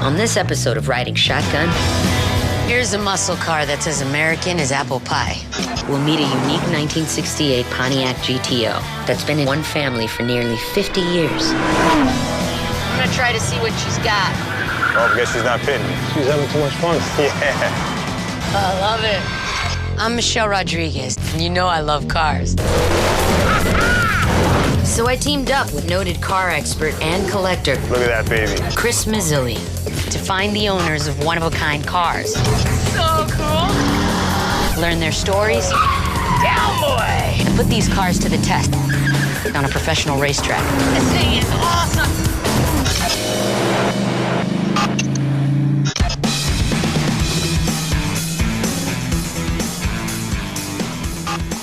On this episode of Riding Shotgun, here's a muscle car that's as American as apple pie. We'll meet a unique 1968 Pontiac GTO that's been in one family for nearly 50 years. I'm gonna try to see what she's got. Oh, I guess she's not pitting. She's having too much fun. Yeah. I love it. I'm Michelle Rodriguez, and you know I love cars. So I teamed up with noted car expert and collector, Look at that baby. Chris Mazzilli, To find the owners of one-of-a-kind cars. So cool. Learn their stories. Down, boy! And put these cars to the test on a professional racetrack. This thing is awesome!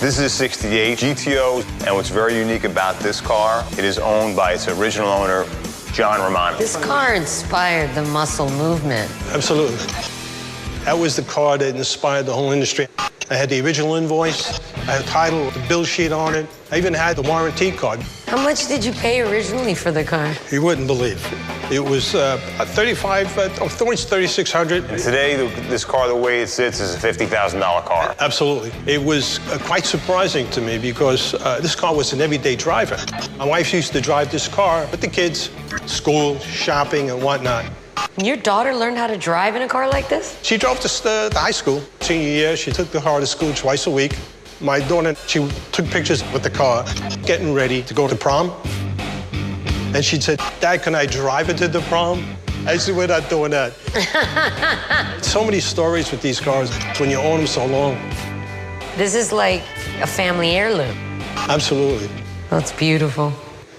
This is a 68 GTO, and what's very unique about this car, it is owned by its original owner, John Romano. This car inspired the muscle movement. Absolutely. That was the car that inspired the whole industry. I had the original invoice, I had a title, the bill sheet on it. I even had the warranty card. How much did you pay originally for the car? You wouldn't believe. It was $3,600. And today, this car, the way it sits, is a $50,000 car. Absolutely. It was quite surprising to me because this car was an everyday driver. My wife used to drive this car with the kids, school, shopping, and whatnot. Your daughter learned how to drive in a car like this? She drove to high school. Senior year, she took the car to school twice a week. My daughter, she took pictures with the car, getting ready to go to prom. And she said, Dad, can I drive it to the prom? I said, we're not doing that. So many stories with these cars when you own them so long. This is like a family heirloom. Absolutely. That's beautiful.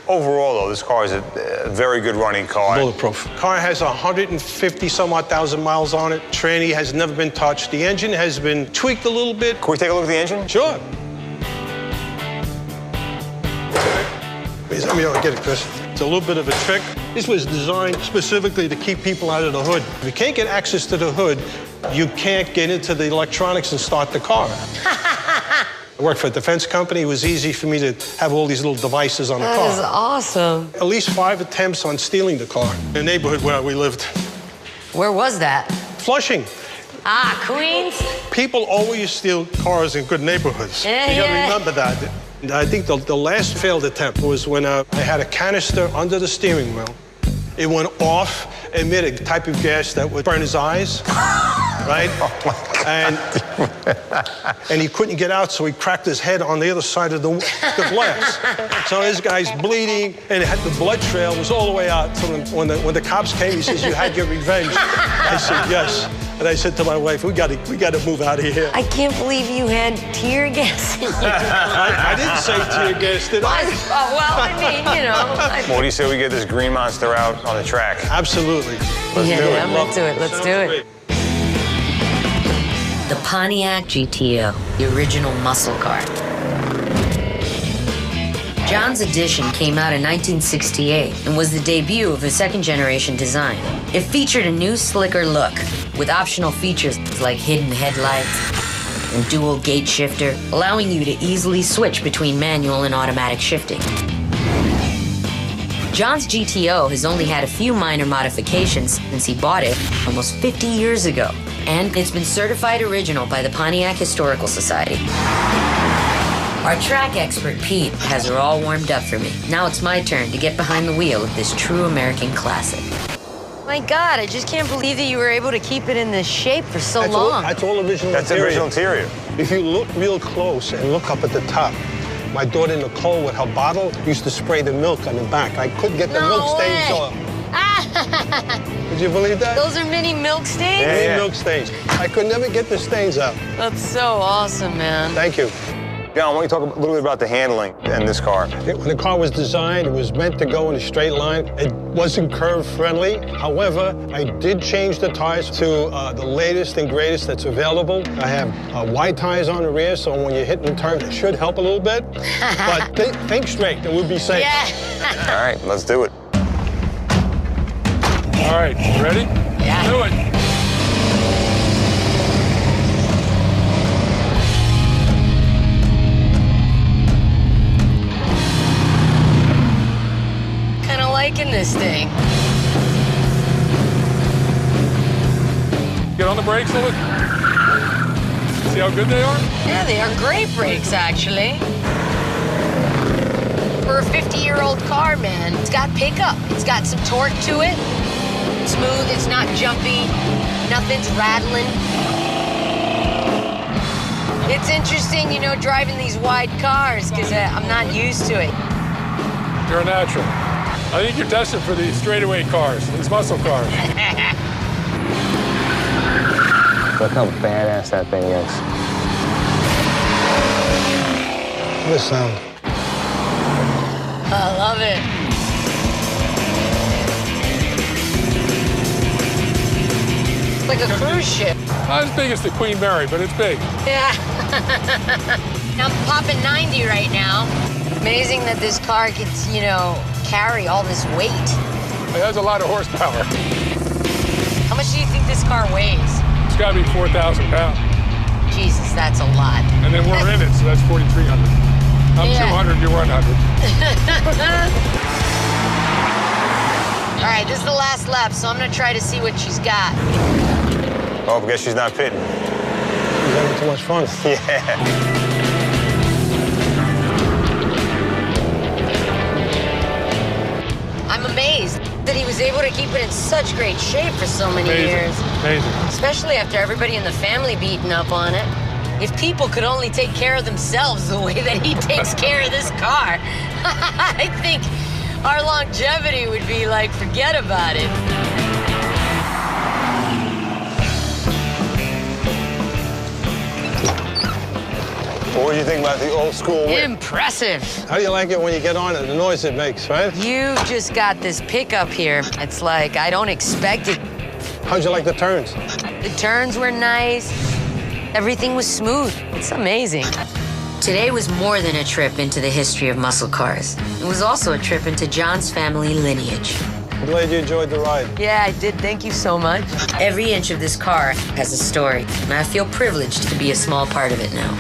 Overall, though, this car is a very good running car. Bulletproof. Car has 150-some-odd thousand miles on it. Tranny has never been touched. The engine has been tweaked a little bit. Can we take a look at the engine? Sure. Let me get it, Chris. It's a little bit of a trick. This was designed specifically to keep people out of the hood. If you can't get access to the hood, you can't get into the electronics and start the car. I worked for a defense company. It was easy for me to have all these little devices on the car. That is awesome. At least 5 attempts on stealing the car in the neighborhood where we lived. Where was that? Flushing. Ah, Queens? People always steal cars in good neighborhoods. Yeah, you gotta yeah. remember that. I think the last failed attempt was when I had a canister under the steering wheel. It went off, emitted a type of gas that would burn his eyes, right? And he couldn't get out, so he cracked his head on the other side of the glass. So this guy's bleeding, and the blood trail was all the way out. So when the cops came, he says, "You had your revenge." I said, "Yes." And I said to my wife, we got to move out of here. I can't believe you had tear gas in you. I didn't say tear gas, did I? Well, I mean, you know. What do you say we get this green monster out on the track? Absolutely. Let's do it. Let's do it. Let's do it. the Pontiac GTO, the original muscle car. John's Edition came out in 1968 and was the debut of a second-generation design. It featured a new, slicker look with optional features like hidden headlights and dual gate shifter, allowing you to easily switch between manual and automatic shifting. John's GTO has only had a few minor modifications since he bought it almost 50 years ago, and it's been certified original by the Pontiac Historical Society. Our track expert, Pete, has her all warmed up for me. Now it's my turn to get behind the wheel of this true American classic. My God, I just can't believe that you were able to keep it in this shape for so long. That's all original That's the original interior. If you look real close and look up at the top, my daughter Nicole with her bottle used to spray the milk on the back. I couldn't get the milk stains off. Did you believe that? Those are mini milk stains? Yeah, Mini milk stains. I could never get the stains out. That's so awesome, man. Thank you. John, why don't you talk a little bit about the handling in this car? When the car was designed, it was meant to go in a straight line. It wasn't curve-friendly. However, I did change the tires to the latest and greatest that's available. I have wide tires on the rear, so when you're hitting the turn, it should help a little bit. But think straight, and we'll be safe. Yeah. All right, let's do it. All right, ready? Yeah. Do it. Kind of liking this thing. on the brakes, look. See how good they are? Yeah, they are great brakes, actually. For a 50-year-old car, man, it's got pickup. It's got some torque to it. Smooth, it's not jumpy. Nothing's rattling. It's interesting, you know, driving these wide cars, because I'm not used to it. You're a natural. I think you're destined for these straightaway cars, these muscle cars. Look how badass that thing is. This sound. I love it. It's like a cruise ship. Not as big as the Queen Mary, but it's big. Yeah. I'm popping 90 right now. Amazing that this car can, you know, carry all this weight. It has a lot of horsepower. How much do you think this car weighs? It's got to be 4,000 pounds. Jesus, that's a lot. And then we're in it, so that's 4,300. I'm Yeah. 200, you're 100. All right, this is the last lap, so I'm gonna try to see what she's got. Oh, I guess she's not pitting. He's having too much fun. Yeah. I'm amazed that he was able to keep it in such great shape for so many years. Amazing. Especially after everybody in the family beating up on it. If people could only take care of themselves the way that he takes care of this car, I think our longevity would be like, forget about it. What would you think about the old school whip? Impressive. How do you like it when you get on it, the noise it makes, right? You just got this pickup here. It's like, I don't expect it. How'd you like the turns? The turns were nice. Everything was smooth. It's amazing. Today was more than a trip into the history of muscle cars. It was also a trip into John's family lineage. I'm glad you enjoyed the ride. Yeah, I did. Thank you so much. Every inch of this car has a story, and I feel privileged to be a small part of it now.